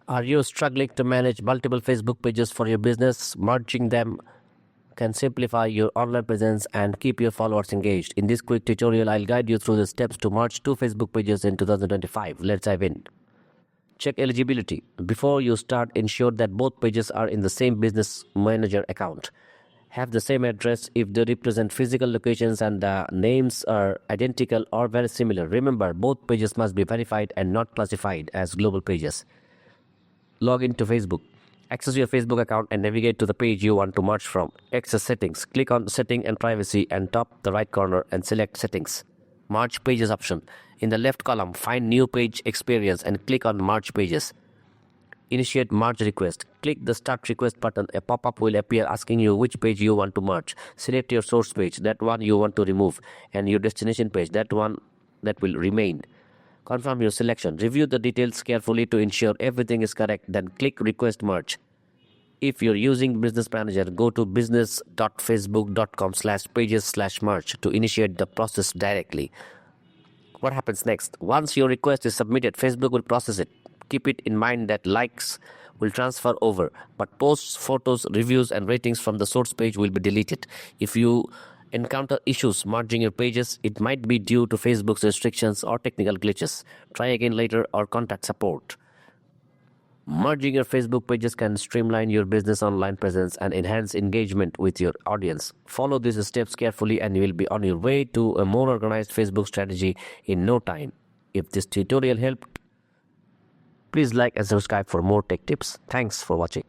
Are you struggling to manage multiple Facebook pages for your business? Merging them can simplify your online presence and keep your followers engaged. In this quick tutorial, I'll guide you through the steps to merge two Facebook pages in 2025. Let's dive in. Check eligibility. Before you start, ensure that both pages are in the same business manager account, have the same address if they represent physical locations, and the names are identical or very similar. Remember, both pages must be verified and not classified as global pages. Log into Facebook. Access your Facebook account and navigate to the page you want to merge from. Access settings. Click on setting and privacy and top the right corner and select settings. Merge pages option. In the left column, find new page experience and click on merge pages. Initiate merge request. Click the start request button. A pop-up will appear asking you which page you want to merge. Select your source page, that one you want to remove, and your destination page, that one that will remain. Confirm your selection. Review the details carefully to ensure everything is correct. Then click request merge. If you're using Business Manager, go to business.facebook.com/pages/merge to initiate the process directly. What happens next? Once your request is submitted, Facebook will process it. Keep it in mind that likes will transfer over, but posts, photos, reviews, and ratings from the source page will be deleted. If you encounter issues merging your pages, it might be due to Facebook's restrictions or technical glitches. Try again later or contact support. Merging your Facebook pages can streamline your business online presence and enhance engagement with your audience. Follow these steps carefully and you will be on your way to a more organized Facebook strategy in no time. If this tutorial helped, please like and subscribe for more tech tips. Thanks for watching.